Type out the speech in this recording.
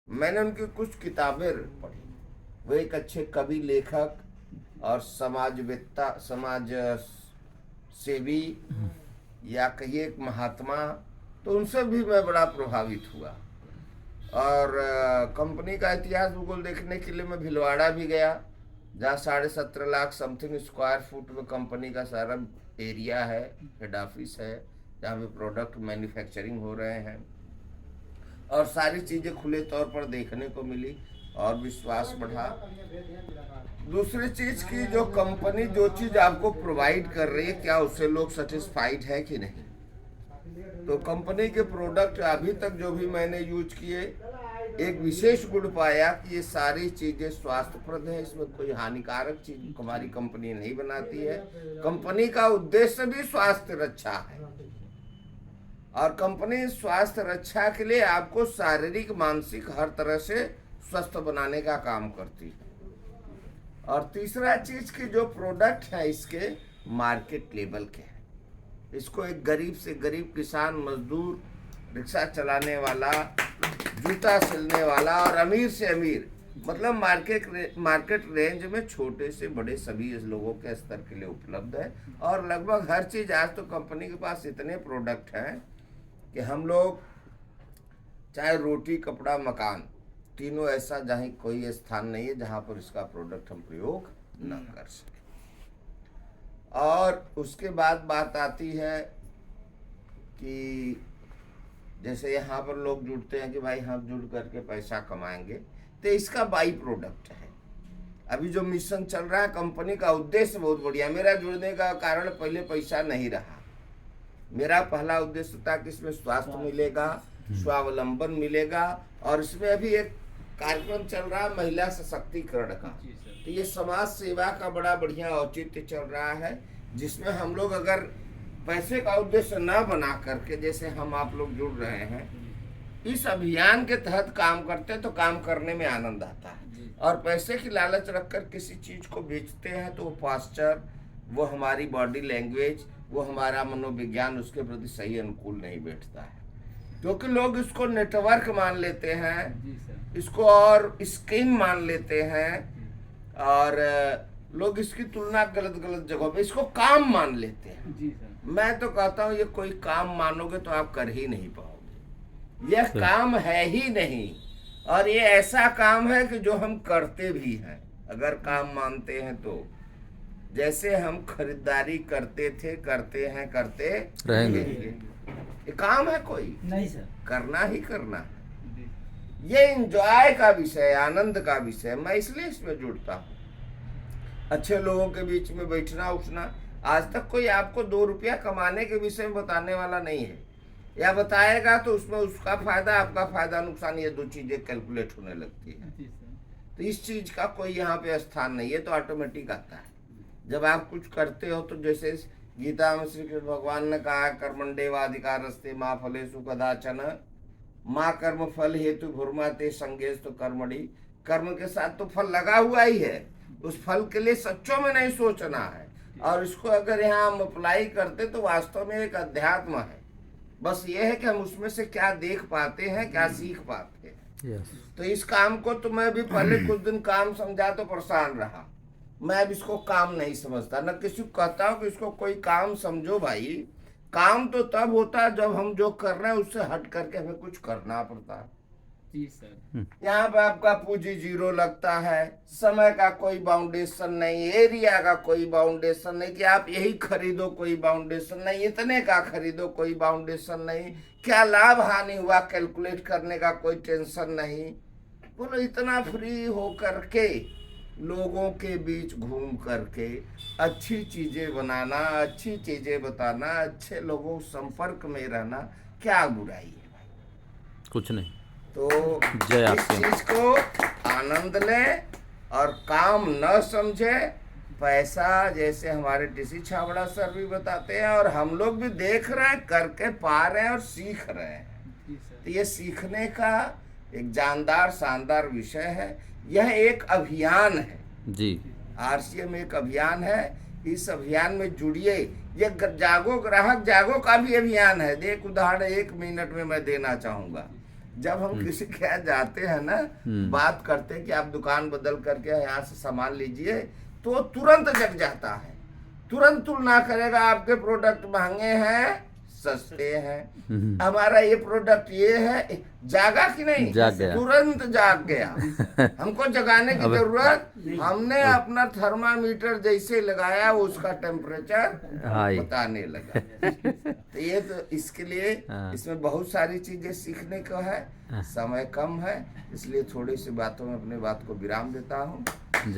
मैंने उनकी कुछ किताबें पढ़ी। वो एक अच्छे कवि, लेखक और समाजवेत्ता, समाज सेवी, या कहिए एक महात्मा। तो उनसे भी मैं बड़ा प्रभावित हुआ। और कंपनी का इतिहास भूगोल देखने के लिए मैं भिलवाड़ा भी गया, जहाँ 17.5 लाख समथिंग स्क्वायर फुट में कंपनी का सारा एरिया है, हेड ऑफिस है, जहाँ पे प्रोडक्ट मैन्युफैक्चरिंग हो रहे हैं, और सारी चीज़ें खुले तौर पर देखने को मिली और विश्वास बढ़ा। दूसरी चीज़ की, जो कंपनी जो चीज़ आपको प्रोवाइड कर रही है, क्या उससे लोग सेटिस्फाइड है कि नहीं। तो कंपनी के प्रोडक्ट अभी तक जो भी मैंने यूज किए, एक विशेष गुण पाया कि ये सारी चीजें स्वास्थ्यप्रद है, इसमें कोई हानिकारक चीज हमारी कंपनी नहीं बनाती है। कंपनी का उद्देश्य भी स्वास्थ्य रक्षा है, और कंपनी स्वास्थ्य रक्षा के लिए आपको शारीरिक मानसिक हर तरह से स्वस्थ बनाने का काम करती है। और तीसरा चीज की, जो प्रोडक्ट है इसके मार्केट लेवल के हैं। इसको एक गरीब से गरीब किसान, मजदूर, रिक्शा चलाने वाला, जूता सिलने वाला, और अमीर से अमीर, मतलब मार्केट रेंज में छोटे से बड़े सभी लोगों के स्तर के लिए उपलब्ध है। और लगभग हर चीज, आज तो कंपनी के पास इतने प्रोडक्ट हैं कि हम लोग चाहे रोटी, कपड़ा, मकान, तीनों ऐसा जहाँ कोई स्थान नहीं है जहाँ पर इसका प्रोडक्ट हम प्रयोग न कर सके। और उसके बाद बात आती है कि जैसे यहाँ पर लोग जुड़ते हैं कि भाई हम जुड़ करके पैसा कमाएंगे, तो इसका बाई प्रोडक्ट है। अभी जो मिशन चल रहा है, कंपनी का उद्देश्य बहुत बढ़िया। मेरा जुड़ने का कारण पहले पैसा नहीं रहा। मेरा पहला उद्देश्य था कि इसमें स्वास्थ्य मिलेगा, स्वावलंबन मिलेगा, और इसमें अभी एक कार्यक्रम चल रहा है महिला सशक्तिकरण का। तो ये समाज सेवा का बड़ा बढ़िया औचित्य चल रहा है, जिसमें हम लोग अगर पैसे का उद्देश्य न बना करके, जैसे हम आप लोग जुड़ रहे हैं, इस अभियान के तहत काम करते हैं तो काम करने में आनंद आता है। और पैसे की लालच रखकर किसी चीज को बेचते हैं तो वो पास्चर, वो हमारी बॉडी लैंग्वेज, वो हमारा मनोविज्ञान उसके प्रति सही अनुकूल नहीं बैठता है। क्योंकि लोग इसको नेटवर्क मान लेते हैं, इसको और स्कीम मान लेते हैं, और लोग इसकी तुलना गलत गलत जगहों पे इसको काम मान लेते हैं। जी सर। मैं तो कहता हूँ ये कोई काम मानोगे तो आप कर ही नहीं पाओगे। यह काम है ही नहीं, और ये ऐसा काम है कि जो हम करते भी हैं। अगर काम मानते हैं तो जैसे हम खरीदारी करते थे, करते हैं, करते रहेंगे। ये काम है कोई नहीं सर, करना ही करना है। ये एंजॉय का विषय, आनंद का विषय। मैं इसलिए इसमें जुड़ता हूँ। अच्छे लोगों के बीच में बैठना उठना। आज तक कोई आपको 2 रुपया कमाने के विषय में बताने वाला नहीं है, या बताएगा तो उसमें उसका फायदा, आपका फायदा, नुकसान, ये 2 चीजें कैलकुलेट होने लगती है। तो इस चीज का कोई यहाँ पे स्थान नहीं है। तो ऑटोमेटिक आता है जब आप कुछ करते हो। तो जैसे गीता में श्री कृष्ण भगवान ने कहा, कर्मण्येवाधिकारस्ते मा फलेषु कदाचन माँ कर्म फल हेतु घुर्माते संगेश तो कर्मणि। कर्म के साथ तो फल लगा हुआ ही है, उस फल के लिए सच्चों में नहीं सोचना है। और इसको अगर यहाँ हम अप्लाई करते तो वास्तव में एक अध्यात्म है। बस ये है कि हम उसमें से क्या देख पाते हैं, क्या सीख पाते हैं। तो इस काम को तो मैं भी पहले कुछ दिन काम समझा तो परेशान रहा। मैं अब इसको काम नहीं समझता, न किसी को कहता हूँ कि इसको कोई काम समझो। भाई काम तो तब होता है जब हम जो कर रहे हैं उससे हट करके हमें कुछ करना पड़ता है। जी सर। यहाँ पे आपका पूंजी 0 लगता है, समय का कोई बाउंडेशन नहीं, एरिया का कोई बाउंडेशन नहीं कि आप यही खरीदो, कोई बाउंडेशन नहीं, इतने का खरीदो, कोई बाउंडेशन नहीं, क्या लाभ हानि हुआ कैलकुलेट करने का कोई टेंशन नहीं। बोलो इतना फ्री हो करके लोगों के बीच घूम करके अच्छी चीजें बनाना, अच्छी चीजें बताना, अच्छे लोगों संपर्क में रहना, क्या बुराई है भाई? कुछ नहीं। तो इस चीज को आनंद लें और काम न समझे। पैसा जैसे हमारे टीसी छाबड़ा सर भी बताते हैं, और हम लोग भी देख रहे हैं, करके पा रहे हैं और सीख रहे हैं। तो ये सीखने का एक जानदार शानदार विषय है। यह एक अभियान है जी। आरसीएम एक अभियान है। इस अभियान में जुड़िए। ये जागो ग्राहक जागो का भी अभियान है। एक उदाहरण 1 मिनट में मैं देना चाहूँगा। जब हम किसी के यहाँ जाते हैं ना, बात करते हैं कि आप दुकान बदल करके यहाँ से सामान लीजिए, तो तुरंत जग जाता है, तुरंत तुलना करेगा, आपके प्रोडक्ट महंगे हैं सस्ते हैं, हमारा ये प्रोडक्ट ये है। जागा कि नहीं? जाग गया, तुरंत जाग गया। हमको जगाने की जरूरत, हमने अपना थर्मामीटर जैसे लगाया उसका टेम्परेचर बताने लगा। तो ये तो इसके लिए इसमें बहुत सारी चीजें सीखने को है, समय कम है, इसलिए थोड़ी सी बातों में अपने बात को विराम देता हूँ।